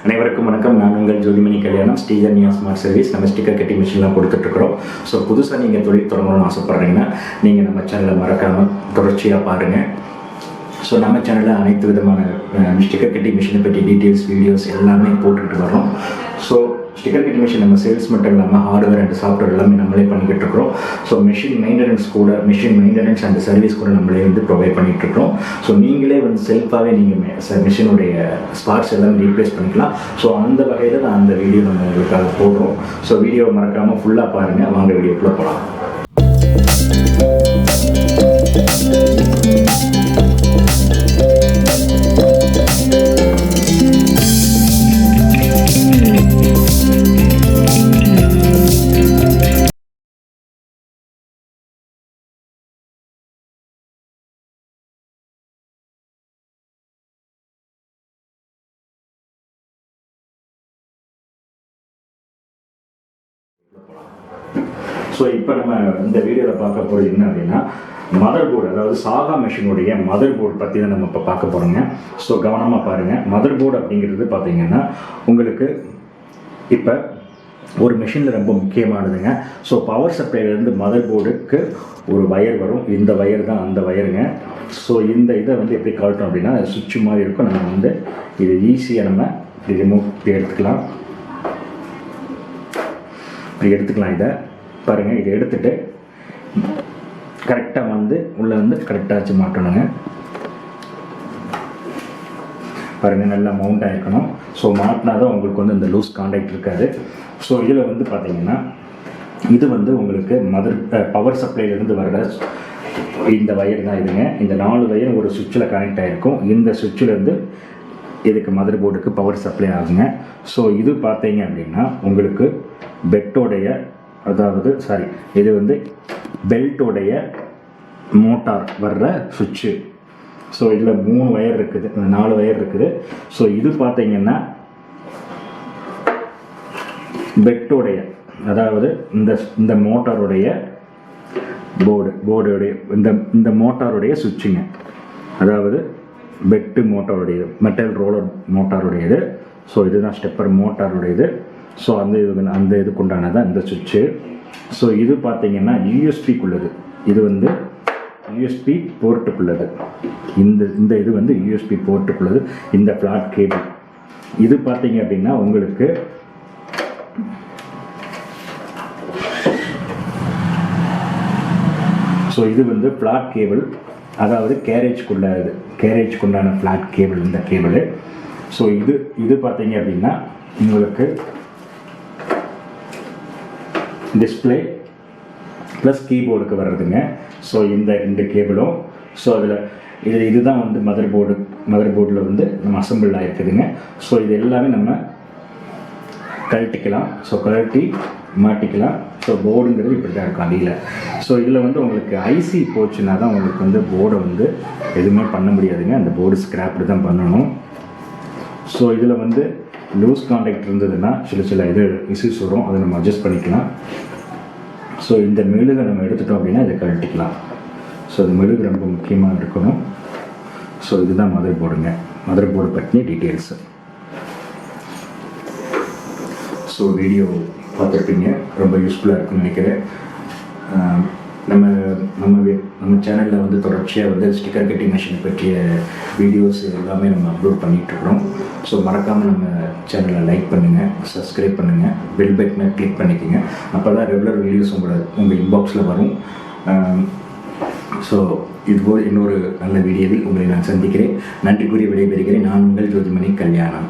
அனைவருக்கும் வணக்கம். நான் உங்கள் ஜோதிமணி கல்யாணம், ஸ்ரீதன்யா ஸ்மார்ட் சர்வீஸ். நம்ம ஸ்டிக்கர் கட்டி மிஷின்லாம் கொடுத்துட்ருக்குறோம். ஸோ புதுசாக நீங்கள் தொழில் தொடங்கணும்னு ஆசைப்பட்றீங்கன்னா நீங்கள் நம்ம சேனலை மறக்காமல் தொடர்ச்சியாக பாருங்கள். ஸோ நம்ம சேனலில் அனைத்து விதமான ஸ்டிக்கர் கட்டி மிஷினை பற்றி டீட்டெயில்ஸ், வீடியோஸ் எல்லாமே போட்டுக்கிட்டு வரோம். ஸோ ஸ்டிக்கர் கட்டி மிஷின் நம்ம சேல்ஸ் மட்டும் இல்லாமல் ஹார்ட்வேர் அண்ட் சாஃப்ட்வேர் எல்லாமே நம்மளே பண்ணிக்கிட்டு இருக்கிறோம். So machine maintenance and service கூட நம்மளே ப்ரொவைட் பண்ணிகிட்ருக்கோம். ஸோ நீங்களே செல்ஃபாகவே நீங்கள் மிஷினுடைய ஸ்பார்ட்ஸ் எல்லாமே ரீப்ளேஸ் பண்ணிக்கலாம். ஸோ அந்த வகையில் நான் அந்த வீடியோ நம்ம உங்களுக்காக போடுறோம். ஸோ வீடியோ மறக்காமல் ஃபுல்லாக பாருங்கள். வாங்க வீடியோக்குள்ளே போகலாம். ஸோ இப்போ நம்ம இந்த வீடியோவில் பார்க்க போகிறது என்ன அப்படின்னா, மதர் போர்டு, அதாவது சாகா மிஷினுடைய மதர் போர்டு பற்றி தான் நம்ம இப்போ பார்க்க போகிறோங்க. ஸோ கவனமாக பாருங்கள். மதர் போர்டு அப்படிங்கிறது பார்த்தீங்கன்னா உங்களுக்கு இப்போ ஒரு மிஷினில் ரொம்ப முக்கியமானதுங்க. ஸோ பவர் சப்ளைலேருந்து மதர் போர்டுக்கு ஒரு வயர் வரும். இந்த வயர் தான் அந்த வயருங்க. ஸோ இந்த இதை எப்படி கழட்டோம் அப்படின்னா, சுவிட்ச் மாதிரி இருக்கும். நம்ம இது ஈஸியாக நம்ம இப்படி ரிமூவ் எடுத்துக்கலாம். இப்படி எடுத்துக்கலாம். இதை பாருங்கள். இதை எடுத்துகிட்டு கரெக்டாக உள்ளே கரெக்டாக வச்சு மாட்டணுங்க. பாருங்கள், நல்லா மவுண்ட் ஆகிருக்கணும். ஸோ மாட்டினா தான் உங்களுக்கு இந்த லூஸ் கான்டாக்ட் இருக்காது. ஸோ இதில் பார்த்தீங்கன்னா இது உங்களுக்கு பவர் சப்ளைலேருந்து வர்ற இந்த வயர் தான் இதுங்க. இந்த 4 வயர் ஒரு சுவிட்சில் கனெக்ட் ஆகிருக்கும். இந்த சுவிட்சிலேருந்து இதுக்கு மதர் போர்டுக்கு பவர் சப்ளை ஆகுங்க. ஸோ இது பார்த்தீங்க அப்படின்னா உங்களுக்கு பெட்டோடைய, இது பெல்ட்டோடைய மோட்டார் வர்ற சுவிட்சு. ஸோ இதில் 3 வயர் இருக்குது, 4 வயர் இருக்குது. ஸோ இது பார்த்தீங்கன்னா பெட்டோடைய, அதாவது இந்த மோட்டாருடைய போர்டுடைய இந்த மோட்டாருடைய சுவிட்சுங்க. அதாவது பெட்டு மோட்டாருடையது, மெட்டல் ரோலர் மோட்டாருடையது. ஸோ இதுதான் ஸ்டெப்பர் மோட்டாருடையது. ஸோ அந்த இதுக்குண்டானதான் இந்த சுவிட்சு. ஸோ இது பார்த்தீங்கன்னா யூஎஸ்பிக்குள்ளது. இது யூஎஸ்பி போர்ட்டுக்குள்ளது. இந்த இது யூஎஸ்பி போர்ட்டுக்குள்ளது. இந்த ஃப்ளாட் கேபிள் இது பார்த்தீங்க அப்படின்னா உங்களுக்கு ஸோ இது ஃப்ளாட் கேபிள், அதாவது கேரேஜ்க்குண்டான ஃப்ளாட் கேபிள் இந்த கேபிள். ஸோ இது பார்த்தீங்க அப்படின்னா உங்களுக்கு டிஸ்பிளே ப்ளஸ் கீபோர்டுக்கு வர்றதுங்க. ஸோ இந்த 2 கேபிளும். ஸோ இதுதான் மதர் போர்டில் நம்ம அசம்பிள் ஆகிருக்குதுங்க. ஸோ இது எல்லாமே நம்ம கழட்டிக்கலாம். ஸோ கழட்டி மாட்டிக்கலாம். ஸோ போர்டுங்கிறது இப்படி தான் இருக்கும் அடியில். ஸோ இதில் உங்களுக்கு ஐசி போச்சுன்னா தான் உங்களுக்கு போர்டை எதுவுமே பண்ண முடியாதுங்க. அந்த போர்டு ஸ்க்ராப்டு தான் பண்ணணும். ஸோ இதில் லூஸ் கான்டாக்ட் இருந்ததுன்னா சில இது இஷ்யூஸ் வரும். அதை நம்ம அட்ஜஸ்ட் பண்ணிக்கலாம். ஸோ இந்த மெழுகை நம்ம எடுத்துட்டோம் அப்படின்னா இதை கழட்டிக்கலாம். ஸோ இந்த மெழுகு ரொம்ப முக்கியமாக இருக்கணும். ஸோ இதுதான் மதர் போர்டுங்க. மதர் போர்டு பற்றின டீட்டெயில்ஸு. ஸோ வீடியோ பார்த்துருப்பீங்க, ரொம்ப யூஸ்ஃபுல்லாக இருக்குன்னு நினைக்கிறேன். நம்ம சேனலில் தொடர்ச்சியாக ஸ்டிக்கர் கட்டிங் மிஷினை பற்றிய வீடியோஸ் எல்லாமே நம்ம அப்லோட் பண்ணிகிட்ருக்குறோம். ஸோ மறக்காமல் நம்ம சேனலை லைக் பண்ணுங்கள், சப்ஸ்கிரைப் பண்ணுங்கள், பெல் பட்டனை கிளிக் பண்ணிக்கோங்க. அப்போ தான் ரெகுலர் வீடியோஸ் உங்கள் இன்பாக்ஸில் வரும். ஸோ இதுபோல் இன்னொரு நல்ல வீடியோவில் உங்களை நான் சந்திக்கிறேன். நன்றி கூறி விடைபெறுகிறேன். நான் உங்கள் ஜோதிமணி கல்யாணம்.